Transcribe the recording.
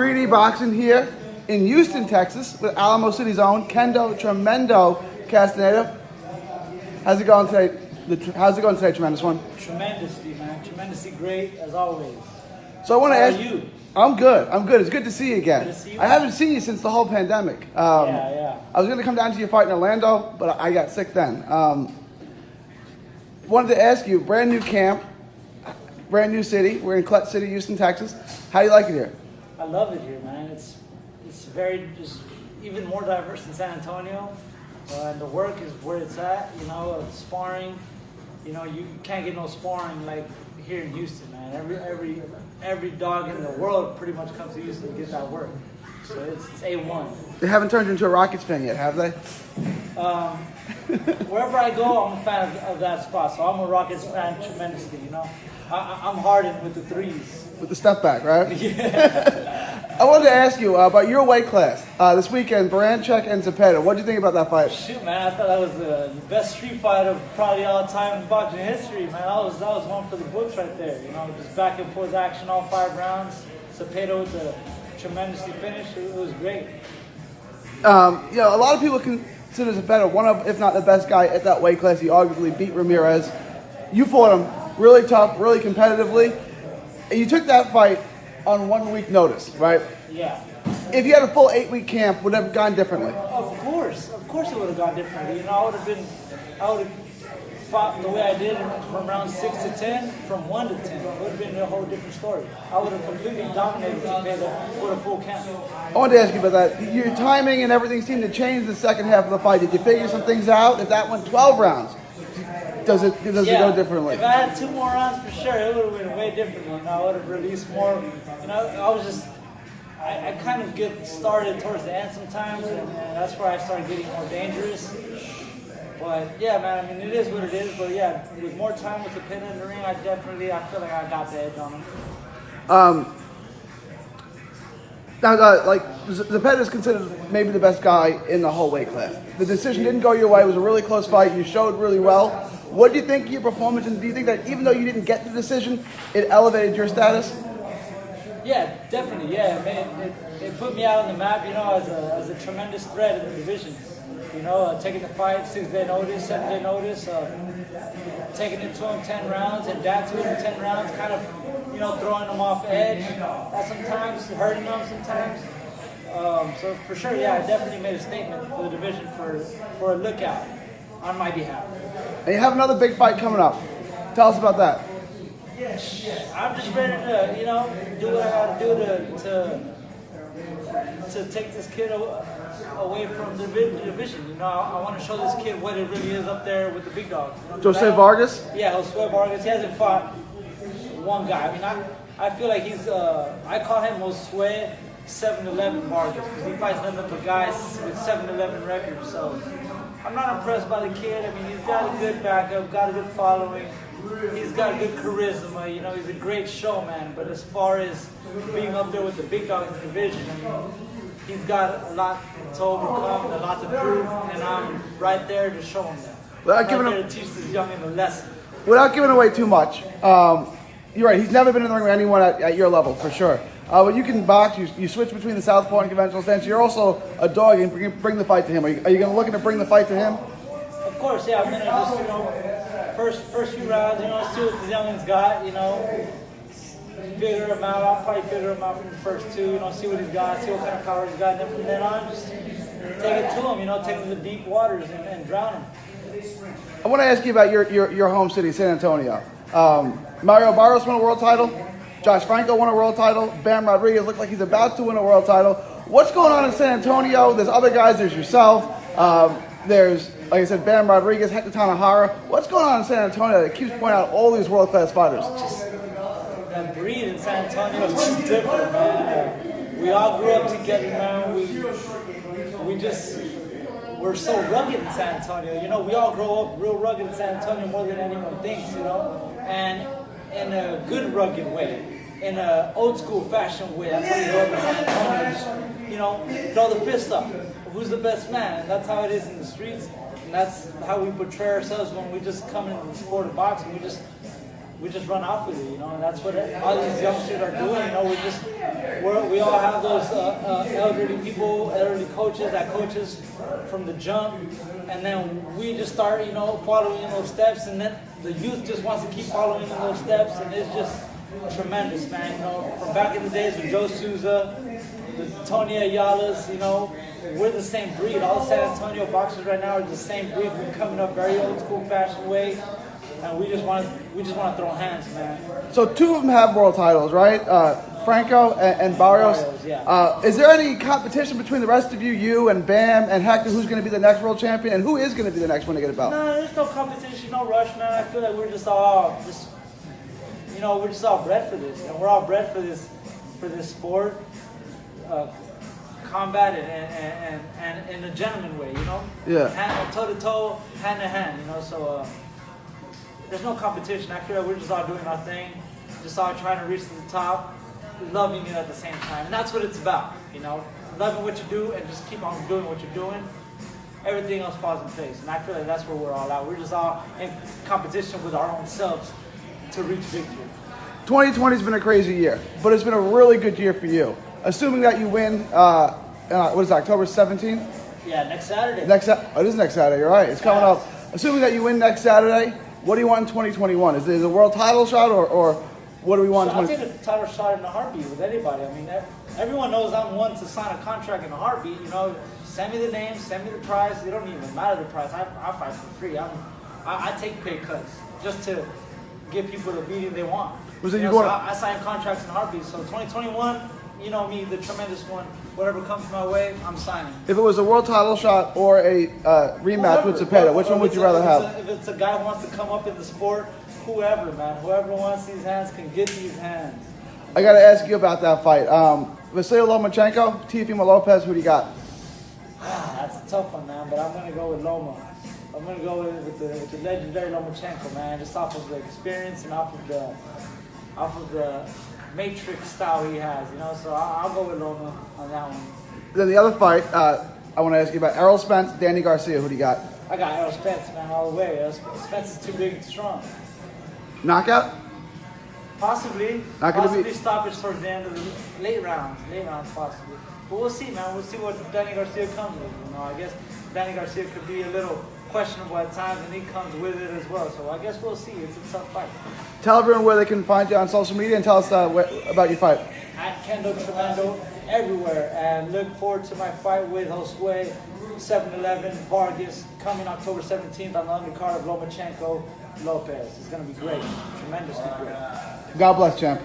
3D boxing here in Houston, Texas, with Alamo City's own Kendo Temendo Castanedo. How's it going today? How's it going today, Tremendous One? Tremendously, man. Tremendously great, as always. So I want to ask you. I'm good. It's good to see you again. Good to see you, I haven't seen you since the whole pandemic. Yeah. I was going to come down to your fight in Orlando, but I got sick then. Wanted to ask you, brand new camp, brand new city. We're in Clutch City, Houston, Texas. How do you like it here? I love it here, man. It's very, just even more diverse than San Antonio. And the work is where it's at, sparring. You can't get no sparring like here in Houston, man. Every dog in the world pretty much comes to Houston to get that work. So it's A1. They haven't turned you into a Rockets fan yet, have they? Wherever I go, I'm a fan of that spot. So I'm a Rockets fan tremendously, I'm hardened with the threes. With the step back, right? Yeah. I wanted to ask you about your weight class. This weekend, Baranchuk and Zepeda. What did you think about that fight? Shoot, man, I thought that was the best street fight of probably all time in boxing history, man. That was one for the books right there. Just back and forth action all 5 rounds. Zepeda with a tremendously finish. It was great. A lot of people consider Zepeda one of, if not the best guy at that weight class. He arguably beat Ramirez. You fought him really tough, really competitively. And you took that fight on 1 week notice, right? Yeah. If you had a full 8-week camp, would it have gone differently? Of course it would have gone differently. I would have fought the way I did from round 6 to 10, from 1 to 10. It would have been a whole different story. I would have completely dominated Zepeda with a full camp. I wanted to ask you about that. Your timing and everything seemed to change the second half of the fight. Did you figure some things out? If that went 12 rounds, does it go differently? If I had 2 more rounds, for sure, it would have been way different. I would have released more. I kind of get started towards the end sometimes, and that's where I started getting more dangerous. But yeah, man, it is what it is. But yeah, with more time with the pin in the ring, I feel like I got the edge on him. Zepeda is considered maybe the best guy in the whole weight class. The decision didn't go your way. It was a really close fight. You showed really well. What do you think of your performance? And do you think that even though you didn't get the decision, it elevated your status? Yeah, definitely. Yeah, man, it put me out on the map. As a tremendous threat in the division. Taking the fight 6-day notice, 7-day notice, taking it to him 10 rounds and dancing with him 10 rounds, kind of, throwing him off edge, sometimes hurting him sometimes. So for sure, yeah, I definitely made a statement for the division for a lookout on my behalf. And you have another big fight coming up. Tell us about that. I'm just ready to, do what I got to do to take this kid away from the division. I want to show this kid what it really is up there with the big dogs. Jose Vargas? Yeah, Jose Vargas. He hasn't fought one guy. I feel like he's, I call him Jose 7-11 Vargas, because he fights nothing but guys with 7-11 records. So I'm not impressed by the kid. He's got a good backup, got a good following. He's got good charisma, he's a great showman. But as far as being up there with the big dogs in the division, he's got a lot to overcome, a lot to prove, and I'm right there to show him that. I'm right there to teach this youngin' a lesson. Without giving away too much, you're right, he's never been in the ring with anyone at your level, for sure. But you can box, you switch between the southpaw and conventional stance. You're also a dog and bring the fight to him. Are you going to look to bring the fight to him? Of course, yeah. I'm going to just, first few rounds, see what the youngin's got, figure him out. I'll probably figure him out from the first 2, see what he's got, see what kind of power he's got. And then from then on, just take it to him, take him to the deep waters and drown him. I want to ask you about your home city, San Antonio. Mario Barrios won a world title. Josh Franco won a world title. Bam Rodriguez looks like he's about to win a world title. What's going on in San Antonio? There's other guys. There's yourself. There's, like I said, Bam Rodriguez, Hector Tanahara. What's going on in San Antonio that keeps pointing out all these world-class fighters? That breed in San Antonio is just different, man. We all grew up together, man. We're so rugged in San Antonio. We all grow up real rugged in San Antonio more than anyone thinks, and in a good rugged way, in an old school fashion way. That's how we grow up in San Antonio. Just, throw the fist up. Who's the best man? And that's how it is in the streets. And that's how we portray ourselves when we just come into the sport of boxing. we just run off with it, and that's what all these youngsters are doing. We all have those elderly people, elderly coaches that coaches from the jump, and then we just start, following in those steps, and then the youth just wants to keep following in those steps, and it's just tremendous, man. From back in the days with Joe Souza, the Tony Ayala's, we're the same breed. All the San Antonio boxers right now are the same breed. We're coming up very old school fashion way, and we just want to throw hands, man. So two of them have world titles, right? Franco and Barrios. Yeah. Is there any competition between the rest of you and Bam and Hector? Who's going to be the next world champion, and who is going to be the next one to get a belt? No, there's no competition, no rush, man. I feel like we're just all we're just all bred for this, and we're all bred for this sport, combat and in a gentleman way, Yeah. toe to toe, hand to hand, So there's no competition. I feel like we're just all doing our thing, just all trying to reach to the top, loving it at the same time, and that's what it's about, loving what you do and just keep on doing what you're doing. Everything else falls in place, and I feel like that's where we're all at. We're just all in competition with our own selves to reach victory. 2020 has been a crazy year, but it's been a really good year for you. Assuming that you win, what is it, October 17th? Yeah, next Saturday. It is next Saturday, you're right. It's coming up. Assuming that you win next Saturday, what do you want in 2021? Is it a world title shot or what do we want in I'll take a title shot in a heartbeat with anybody. I mean, everyone knows I'm one to sign a contract in a heartbeat. Send me the name, send me the price. It don't even matter the price. I fight for free. I take pay cuts just to give people the beating they want. I sign contracts in a heartbeat. So 2021, me, the tremendous one. Whatever comes my way, I'm signing. If it was a world title shot or a rematch with Cepeda, which one would you rather have? If it's a guy who wants to come up in the sport, whoever, man. Whoever wants these hands can get these hands. I got to ask you about that fight. Vasily Lomachenko, Teofimo Lopez, who do you got? That's a tough one, man, but I'm going to go with Loma. I'm going to go with the legendary Lomachenko, man, just off of the experience and off of the Matrix style he has, so I'll go with Loma on that one. Then the other fight, I want to ask you about Errol Spence, Danny Garcia, who do you got? I got Errol Spence, man, all the way. Errol Spence is too big and strong. Knockout? Possibly. Not gonna possibly be stoppage towards the end of the late rounds possibly. But we'll see, man. We'll see what Danny Garcia comes with. I guess Danny Garcia could be a little questionable at times, and he comes with it as well. So I guess we'll see. It's a tough fight. Tell everyone where they can find you on social media and tell us about your fight. At Kendo Temendo everywhere, and look forward to my fight with Josue 7-11 Vargas coming October 17th on the undercard of Lomachenko Lopez. It's going to be great, tremendously great. God bless, champ.